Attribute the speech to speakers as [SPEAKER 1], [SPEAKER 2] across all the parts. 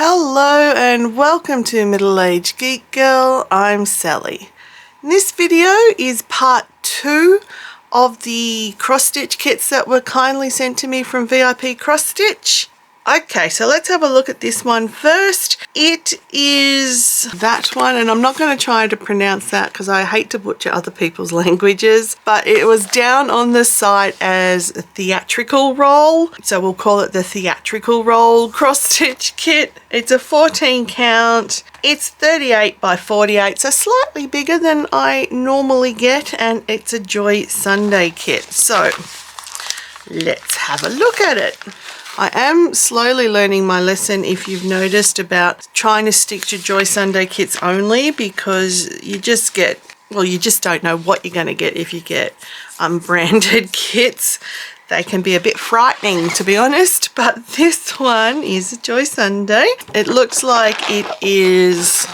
[SPEAKER 1] Hello and welcome to Middle-Aged Geek Girl. I'm Sally. This video is part 2 of the cross-stitch kits that were kindly sent to me from VIPCrossStitch. Okay, so let's have a look at this one first. It is that one, and I'm not going to try to pronounce that because I hate to butcher other people's languages, but it was down on the site as a Theatrical Role, so we'll call it the Theatrical Role cross-stitch kit. It's a 14 count. It's 38 by 48, so slightly bigger than I normally get, and it's a Joy Sunday kit. So let's have a look at it. I am slowly learning my lesson, if you've noticed, about trying to stick to Joy Sunday kits only, because you just get, well, you just don't know what you're going to get if you get unbranded kits. They can be a bit frightening, to be honest, but this one is a Joy Sunday. It looks like it is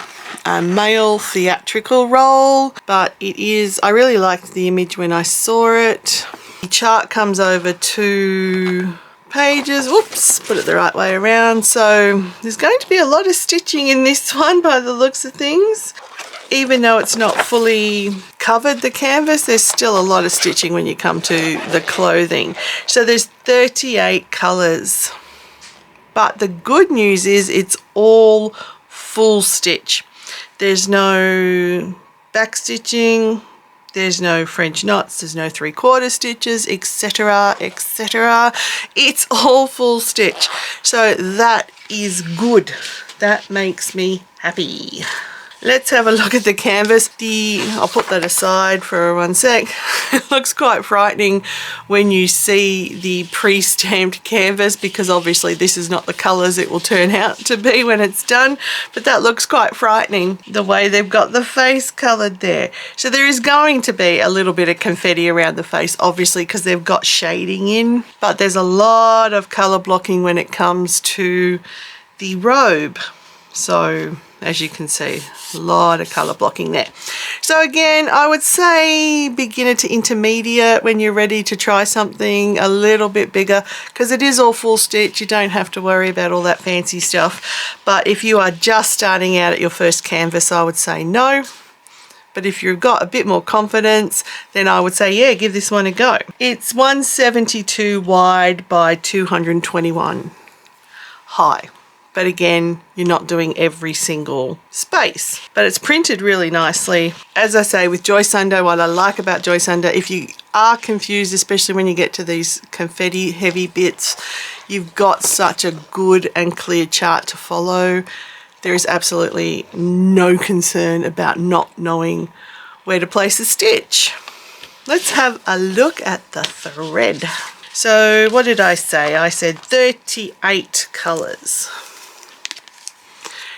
[SPEAKER 1] a male theatrical role, but it is, I really liked the image when I saw it. The chart comes over 2 pages. Whoops, put it the right way around. So there's going to be a lot of stitching in this one by the looks of things. Even though it's not fully covered the canvas, there's still a lot of stitching when you come to the clothing. So there's 38 colors. But the good news is it's all full stitch. There's no back stitching. There's no French knots, there's no 3/4 stitches, etc, etc. It's all full stitch. So that is good. That makes me happy. Let's have a look at the canvas. I'll put that aside for 1 sec. It looks quite frightening when you see the pre-stamped canvas, because obviously this is not the colours it will turn out to be when it's done, but that looks quite frightening, the way they've got the face coloured there. So there is going to be a little bit of confetti around the face, obviously, because they've got shading in, but there's a lot of colour blocking when it comes to the robe. So as you can see, a lot of colour blocking there. So again, I would say beginner to intermediate when you're ready to try something a little bit bigger, because it is all full stitch. You don't have to worry about all that fancy stuff. But if you are just starting out at your first canvas, I would say no. But if you've got a bit more confidence, then I would say, yeah, give this one a go. It's 172 wide by 221 high. But again, you're not doing every single space. But it's printed really nicely. As I say, with Joy Sunday, what I like about Joy Sunday, if you are confused, especially when you get to these confetti heavy bits, you've got such a good and clear chart to follow. There is absolutely no concern about not knowing where to place a stitch. Let's have a look at the thread. So what did I say? I said 38 colours.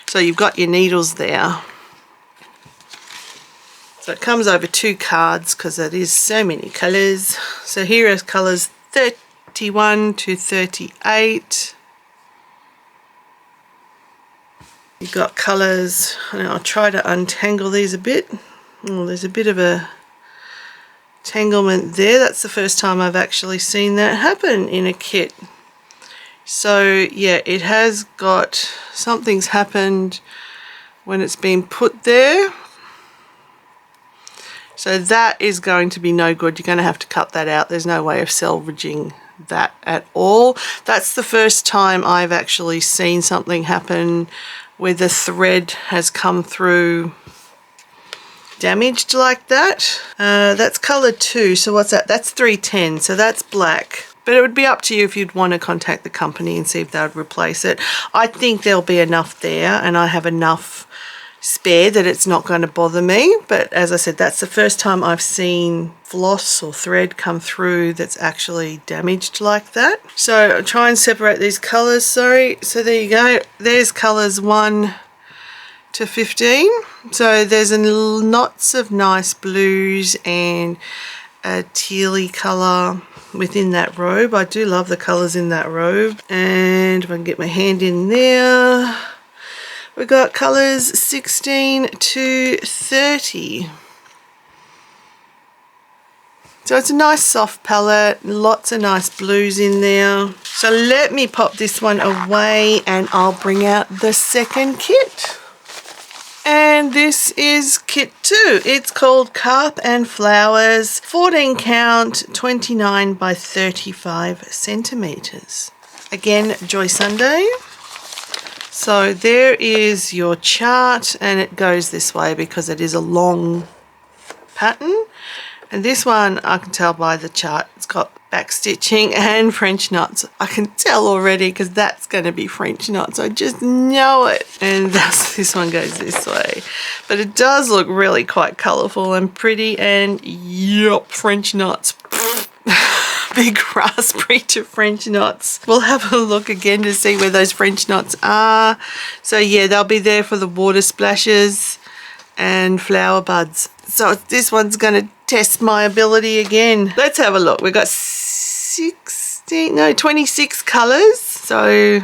[SPEAKER 1] So you've got your needles there. So it comes over 2 cards because it is so many colours. So here are colours 31 to 38. You've got colours, and I'll try to untangle these a bit. Oh, there's a bit of a tanglement there. That's the first time I've actually seen that happen in a kit. So yeah, it has got, something's happened when it's been put there. So that is going to be no good. You're going to have to cut that out. There's no way of salvaging that at all. That's the first time I've actually seen something happen where the thread has come through damaged like that. That's colour 2. So what's that? That's 310. So that's black. But it would be up to you if you'd want to contact the company and see if they would replace it. I think there'll be enough there, and I have enough spare that it's not going to bother me. But as I said, that's the first time I've seen floss or thread come through that's actually damaged like that. So I'll try and separate these colours, sorry. So there you go. There's colours 1 to 15. So there's lots of nice blues and a tealy colour within that robe. I do love the colours in that robe. And if I can get my hand in there, we've got colours 16 to 30. So it's a nice soft palette, lots of nice blues in there. So let me pop this one away and I'll bring out the second kit. And this is kit 2. It's called Carp and Flowers, 14 count, 29 by 35 centimeters. Again, Joy Sunday. So there is your chart, and it goes this way because it is a long pattern. And this one, I can tell by the chart, it's got back stitching and French knots. I can tell already because that's going to be French knots. I just know it. And this one goes this way. But it does look really quite colourful and pretty, and yup, French knots. Big raspberry to French knots. We'll have a look again to see where those French knots are. So yeah, they'll be there for the water splashes and flower buds. So this one's going to test my ability again. Let's have a look. We've got 26 colours. So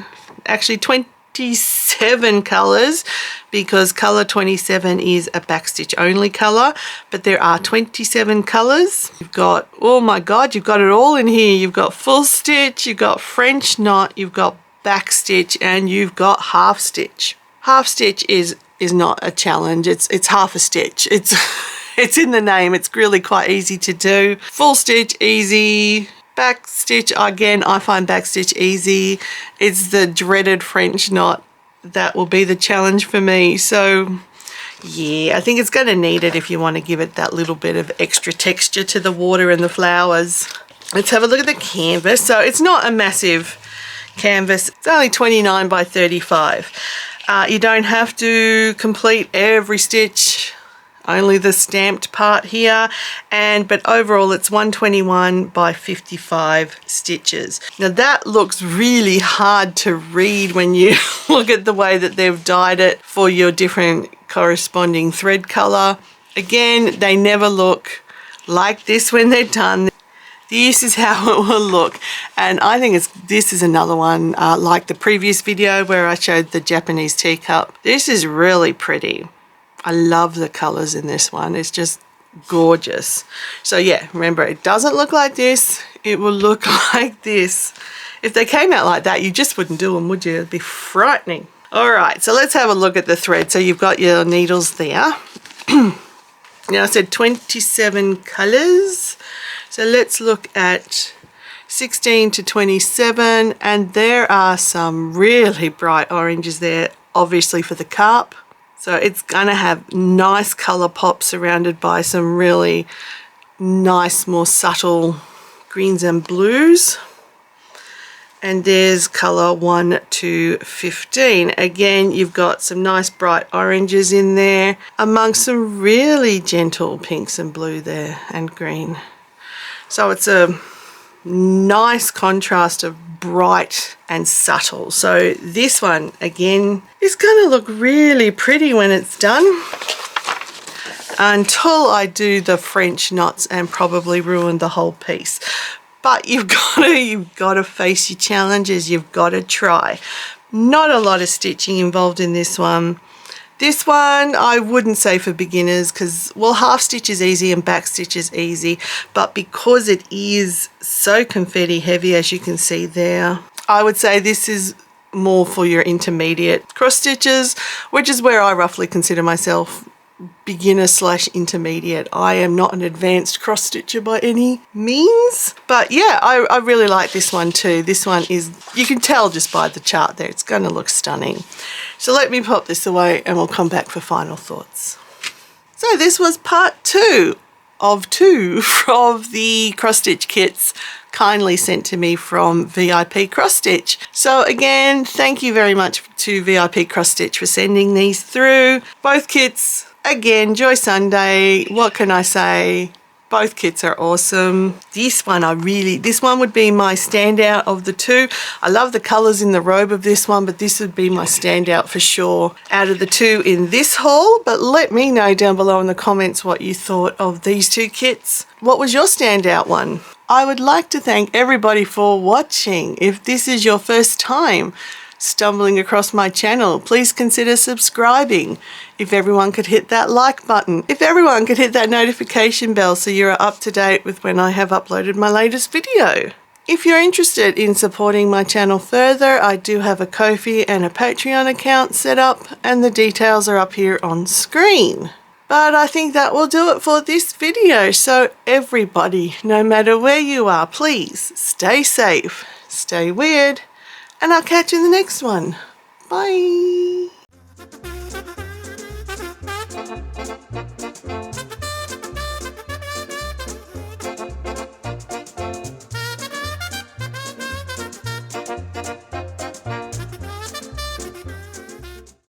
[SPEAKER 1] actually 27 colours, because colour 27 is a backstitch only colour, but there are 27 colours. You've got, oh my god, you've got it all in here. You've got full stitch, you've got French knot, you've got backstitch, and you've got half stitch. Half stitch is not a challenge. It's half a stitch. It's in the name. It's really quite easy to do. Full stitch, easy. Back stitch, again, I find back stitch easy. It's the dreaded French knot that will be the challenge for me. So yeah, I think it's going to need it if you want to give it that little bit of extra texture to the water and the flowers. Let's have a look at the canvas. So it's not a massive canvas. It's only 29 by 35. You don't have to complete every stitch, only the stamped part here, but overall it's 121 by 55 stitches. Now that looks really hard to read when you look at the way that they've dyed it for your different corresponding thread color. Again, they never look like this when they're done. This is how it will look, and I think this is another one like the previous video where I showed the Japanese teacup. This is really pretty. I love the colors in this one. It's just gorgeous. So yeah, remember, it doesn't look like this. It will look like this. If they came out like that, you just wouldn't do them, would you? It'd be frightening. All right, so let's have a look at the thread. So you've got your needles there. Now I said 27 colors. So let's look at 16 to 27, and there are some really bright oranges there, obviously for the carp. So it's going to have nice colour pops surrounded by some really nice, more subtle greens and blues. And there's colour 1 to 15. Again, you've got some nice bright oranges in there amongst some really gentle pinks and blue there and green. So it's a nice contrast of bright and subtle. So this one again is going to look really pretty when it's done, until I do the French knots and probably ruin the whole piece. But you've got to face your challenges. You've got to try. Not a lot of stitching involved in this one. This one I wouldn't say for beginners because, well, half stitch is easy and back stitch is easy, but because it is so confetti heavy, as you can see there, I would say this is more for your intermediate cross stitches, which is where I roughly consider myself beginner / intermediate. I am not an advanced cross stitcher by any means, but yeah, I really like this one too. This one is, you can tell just by the chart there, it's going to look stunning. So let me pop this away and we'll come back for final thoughts. So this was part 2 of 2 of the cross stitch kits kindly sent to me from VIPCrossStitch. So again, thank you very much to VIPCrossStitch for sending these through. Both kits, again, Joy Sunday, what can I say? Both kits are awesome. This one would be my standout of the 2. I love the colors in the robe of this one, but this would be my standout for sure out of the 2 in this haul. But let me know down below in the comments what you thought of these 2 kits. What was your standout one? I would like to thank everybody for watching. If this is your first time, stumbling across my channel, please consider subscribing. If everyone could hit that like button, if everyone could hit that notification bell so you're up to date with when I have uploaded my latest video. If you're interested in supporting my channel further, I do have a Ko-fi and a Patreon account set up, and the details are up here on screen. But I think that will do it for this video. So everybody, no matter where you are, please stay safe, stay weird, and I'll catch you in the next one. Bye.